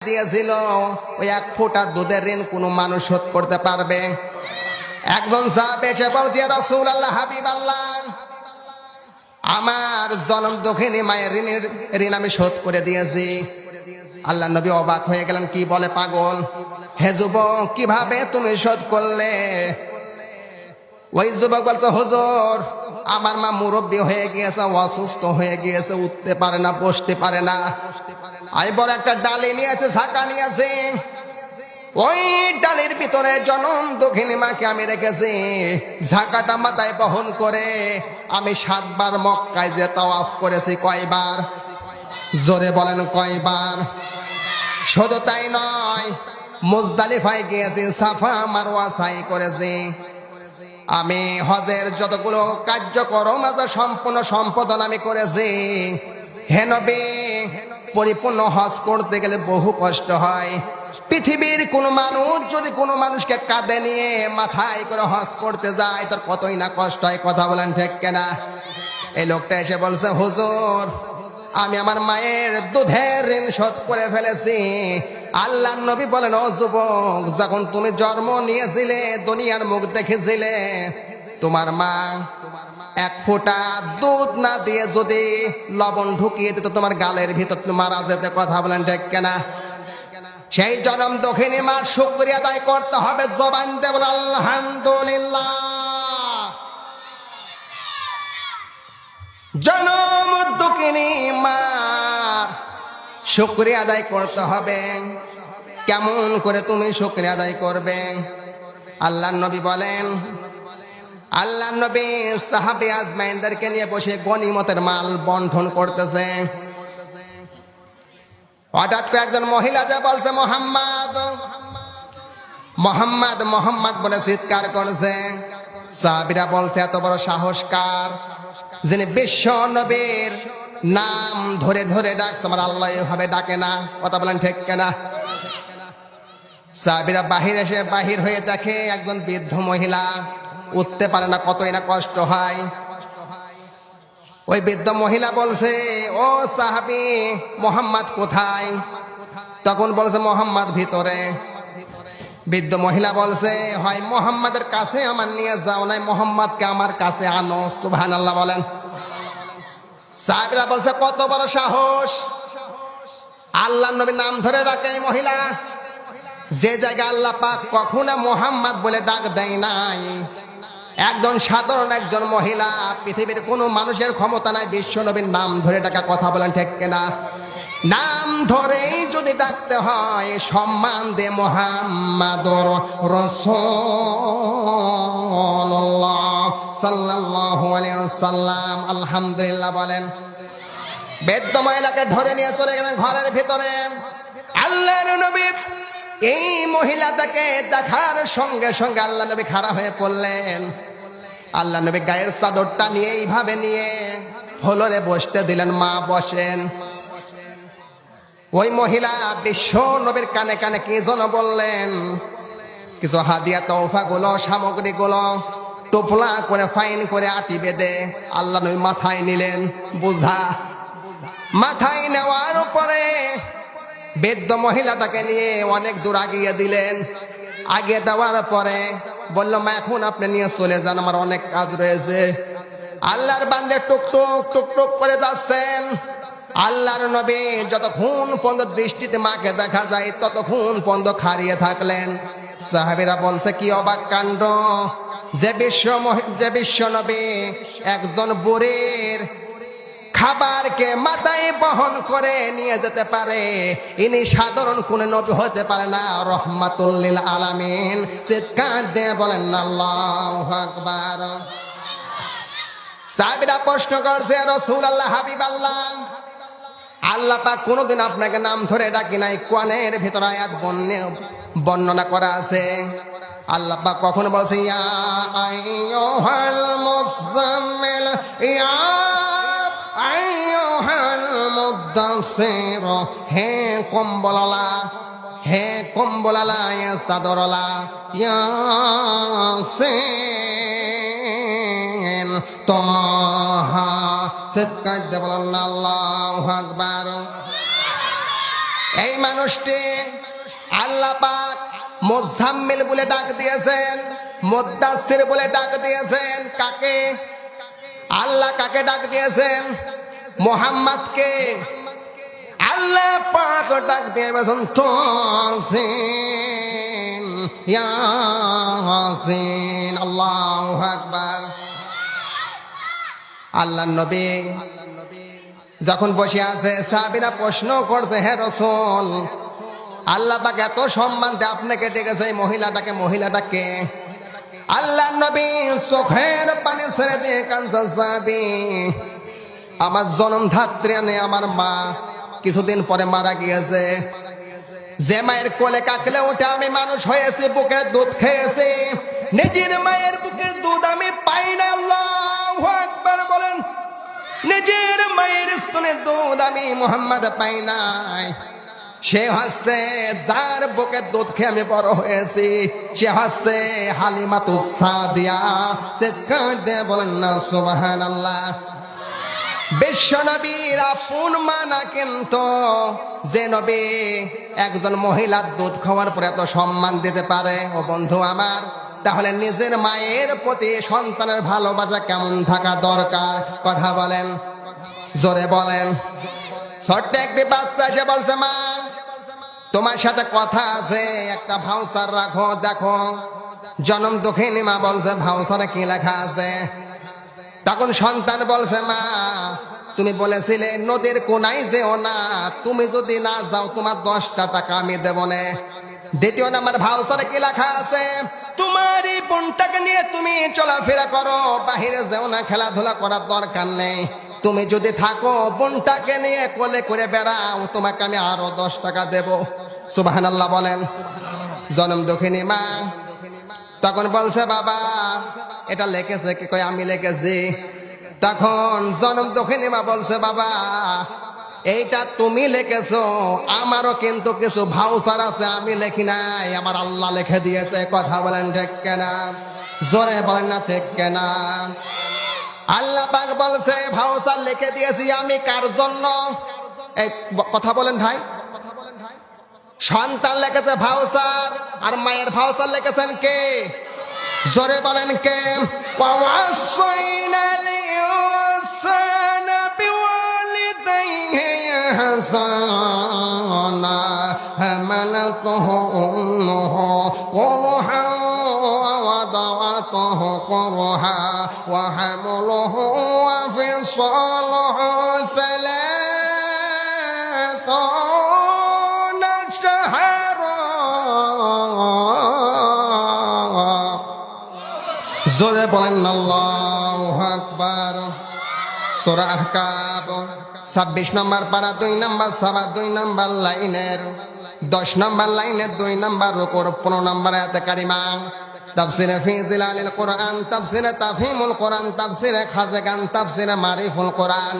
দিয়েছিল ওই এক ফোঁটা দুধের ঋণ কোনো মানুষ শোধ করতে পারবে? একজন সাহাবী এসে বলছে, ইয়া রাসূলুল্লাহ, হাবিবাল্লাহ, আমার জনম দুঃখিনী মায়ের ঋণ আমি শোধ করে দিয়েছি। আল্লাহ নবী অবাক হয়ে গেলেন, কি বলে পাগল, হে যুবক, কিভাবে তুমি শোধ করলে? ওই যুবক বলছে, হুজুর, আমার মা মুরব্বী হয়ে গিয়েছে, অসুস্থ হয়ে গিয়েছে, উঠতে পারে না, বসতে পারে না। আমি বড় একটা ডালি নিয়েছে, ঝাঁকা নিয়েছে, ওই ডালির ভিতরে জনম দুঃখিনী মাকে আমি রেখেছি। ঝাঁকাটা মাথায় বহন করে আমি 7 বার মক্কায় যে তাওয়াফ করেছি। কয়বার? জোরে বলেন, কয়বার? শুধু তাই নয়, মুজদালিফায় গিয়েছি, সাফা মারওয়া সাই করেছি। আমি হজের যতগুলো কার্যক্রম আছে সম্পূর্ণ সম্পাদন আমি করেছি। হে নবী, পরিপূর্ণ হজ করতে গেলে বহু কষ্ট হয়। পৃথিবীর কোন মানুষ যদি কোনো মানুষকে কাঁধে নিয়ে মাথায় করে হজ করতে যায়, তার কতই না কষ্ট হয়। কথা বলেন ঠিক কিনা? এই লোকটা এসে বলছে, হুজুর, আমি আমার মায়ের দুধের ঋণ শোধ করে ফেলেছি। আল্লাহ নবী বলেন, ও যুবক, যখন তুমি জন্ম নিয়েছিলে, দুনিয়ার মুখ দেখেছিলে, তোমার মা এক ফোঁটা দুধ না দিয়ে যদি লবণ ঢুকিয়ে দিত, তোমার গালের ভিতর মারা যেতে। কথা বলেন ঠিক কিনা? সেই জনম দক্ষিণী মার শুকরিয়া আদায় করতে হবে। জবান দিয়ে বলে আলহামদুলিল্লাহ। জনম দক্ষিণী মার শুকরিয়া আদায় করতে হবে। কেমন করে তুমি শুকরিয়া আদায় করবে? আল্লাহ নবী বলেন, আল্লাহ নবী সাহাবী আজমাইনদেরকে নিয়ে বসে গনিমতের মাল বন্টন করতেছে। হঠাৎ করে একজন মহিলা যা বলছে, মোহাম্মদ, মোহাম্মদ, মোহাম্মদ বলে চিৎকার করছে। সাহাবীরা বলছে, এত বড় সাহস কার, যিনি বিশ্ব নবীর নাম ধরে ধরে ডাকছে? আমার আল্লাহ এভাবে ডাকে না। কথা বলেন ঠিক কিনা? সাহাবীরা বাহির হয়ে দেখে একজন বৃদ্ধ মহিলা, উঠতে পারে না, কতই না কষ্ট হয়। ওই বৃদ্ধ মহিলা বলছে, ও সাহাবী, মোহাম্মদ কোথায়? তখন বলছে, মোহাম্মদ ভিতরে। বৃদ্ধ মহিলা বলছে, হয় মোহাম্মদের কাছে আমার নিয়ে যাও, নাই মোহাম্মদকে আমার কাছে আনো। সুবহানাল্লাহ বলেন। সাহাবীরা বলছে, কত বড় সাহস, আল্লাহ নবীর নাম ধরে ডাকে এই মহিলা। যে জায়গায় আল্লাহ পাক কখনো মোহাম্মদ বলে ডাক দেয় নাই। একজন সাধারণ একজন মহিলা, পৃথিবীর কোনো মানুষের ক্ষমতা নাই বিশ্ব নবীর নাম ধরে ডাকা। কথা বলেন ঠিক কিনা? নাম ধরেই যদি ডাকতে হয়, সম্মান দে মুহাম্মাদুর রাসূলুল্লাহ সাল্লাল্লাহু আলাইহি ওয়াসাল্লাম। আলহামদুলিল্লাহ বলেন। বৃদ্ধ মহিলাকে ধরে নিয়ে চলে গেলেন ঘরের ভিতরে। আল্লাহর নবী এই মহিলাটাকে দেখার সঙ্গে সঙ্গে আল্লাহ নবী খাড়া হয়ে পড়লেন। আল্লাহ নবী গায়ের চাদরটা নিয়ে এইভাবে নিয়ে ফ্লোরে বসতে দিলেন। মা বসেন। ওই মহিলা বিশ্ব নবীর কানে কানে কি যেন বললেন, কিছু হাদিয়া তওফা গুলো, সামগ্রী গুলো টোপলা করে ফাইন করে আটি বেঁধে আল্লাহ নবী মাথায় নিলেন। বোঝা মাথায় নেওয়ার পরে বৃদ্ধ মহিলাটাকে নিয়ে অনেক দূর আগিয়ে দিলেন। আগিয়ে দেওয়ার পরে বলল, মা, এখন আপনি নিয়ে চলে যান, আমার অনেক কাজ রয়েছে। আল্লাহর বান্দে টুকটুক টুকটুক করে যাচ্ছেন। আল্লাহর নবী যতক্ষণ পর্যন্ত দৃষ্টিতে মাকে দেখা যায় ততক্ষণ পর্যন্ত খাড়িয়ে থাকলেন। সাহাবীরা বলছে, কি অবাক কাণ্ড, যে বিশ্ব নবী একজন বুড়ির খাবারকে মাথায় বহন করে নিয়ে যেতে পারে, ইনি সাধারণ কোন নবী হতে পারে না। রহমাতুল লিল আলামিন। চিৎকার দিয়ে বলেন আল্লাহু আকবার। সাহাবীরা প্রশ্ন করছে, রাসূলুল্লাহ, হাবিবাল্লাহ, আল্লাহ পাক কোনদিন আপনাকে নাম ধরে ডাকি নাই? কোরআনের ভিতর আয়াত বর্ণনা করা আছে। আল্লাহ পাক কখনো বলছে, ইয়া আইয়ুহাল মুযাম্মিল, ইয়া আইয়ুহাল মুদাসসির, হে কম্বলওয়ালা, হে কম্বলওয়ালা, ইয়া চাদরওয়ালা, ইয়াসিন, তাহা। চিৎকার দিয়ে বলেন আল্লাহু আকবার। এই মানুষটি আল্লাহ পাক মুজাম্মিল বলে ডাক দিয়েছেন, মুদ্দাসসির বলে ডাক দিয়েছেন। কাকে? আল্লাহ কাকে ডাক দিয়েছেন? মুহাম্মদকে। আল্লাহ পাক ডাক দিয়ে বলেছেন তাসিন ইয়াসিন। আল্লাহু আকবার। আল্লাহর নবী যখন বসে আছে, সাহাবীরা প্রশ্ন করছে, হে রাসূল, আল্লাহ পাক এত সম্মান দিয়ে আপনাকে ডেকেছে, এই মহিলাটাকে। আল্লাহর নবী চোখের পানি ছেড়ে দিয়ে কাঁদছে, সাহাবী, আমার জন্মধাত্রী আমার মা কিছুদিন পরে মারা গিয়েছে। যে মায়ের কোলে কাকলে উঠে আমি মানুষ হয়েছি, বুকের দুধ খেয়েছি, নিজের মায়ের বুকের দুধ আমি পাই না। আল্লাহু আকবার বলেন। নিজের মায়ের স্তনের দুধ আমি মুহাম্মদ পাই নাই। সে হচ্ছে যার বুকের দুধ খেয়ে আমি বড় হয়েছি, সে হচ্ছে হালিমাতুস সাদিয়া। সে কাঁদে বলেন না সুবহানাল্লাহ। বিশ্ব নবীর আপন মা না, কিন্তু যে নবী একজন মহিলার দুধ খাওয়ার পরে এত সম্মান দিতে পারে, ও বন্ধু আমার, তাহলে নিজের মায়ের প্রতি সন্তানের ভালোবাসা কেমন থাকা দরকার? কথা বলেন, জোরে বলেন। ছোট্ট একটি বাচ্চা এসে বলছে, মা তোমার সাথে কথা আছে, একটা ভাউচার রাখো, দেখো। জনম দুঃখিনী মা বলছে, ভাউচারে কি লেখা আছে? তখন সন্তান বলছে, মা তুমি বলেছিলে নদীর কোনায় যেও না, তুমি যদি না যাও তোমার 10টা টাকা আমি দেব না। দ্বিতীয় নাম্বার ভাউচারে কি লেখা আছে? তোমার এই বোনটাকে নিয়ে তুমি চলাফেরা করো, বাহিরে যেও না, খেলাধুলা করার দরকার নেই। তুমি যদি থাকো, বোনটাকে নিয়ে কোলে করে বেড়াও, তোমাকে আমি আরো 10 টাকা দেব। সুবহানাল্লাহ বলেন। জনম দুঃখিনী মা তখন বলছে, বাবা এটা লিখেছে কি? কই আমি লিখেছি। তখন জনম দুঃখিনী মা বলছে, বাবা এইটা তুমি লিখেছো, আমারও কিন্তু কিছু ভাউচার আছে, আমি লিখি নাই, আমার আল্লাহ লিখে দিয়েছে। কথা বলেন ঠিক কেনা? জোরে বলেন না ঠিক কেনা? আল্লাহ পাক বলছে ভাউচার লিখে দিয়েছি আমি কার জন্য? এই কথা বলেন ভাই। সন্তান লিখেছে ভাউচার, আর মায়ের ভাউচার লিখেছেন কে? জোরে বলেন কে? ওয়াসাইনাল ইনসানা বিওয়ালিদাইহি ইহসানা হামালাতুহু উম্মুহু কুরহা ওয়া ওয়াদাআতুহু কুরহা ওয়া হামলুহু ওয়া ফিসালুহু সালাতুনা শাহরা। জোরে বলেন আল্লাহু আকবার। সূরা আহকাব 26 নম্বর পারা 2 নম্বর সাবা 2 নম্বর লাইনের 10 নম্বর লাইনের 2 নম্বর রুকুর 15 নম্বর আয়াতে কারিমা। তাফসিরে ফি জিলালিল কোরআন, তাফসিরে তাফহিমুল কোরআন, তাফসিরে খাজাগান, তাফসিরে মারিফুল কোরআন।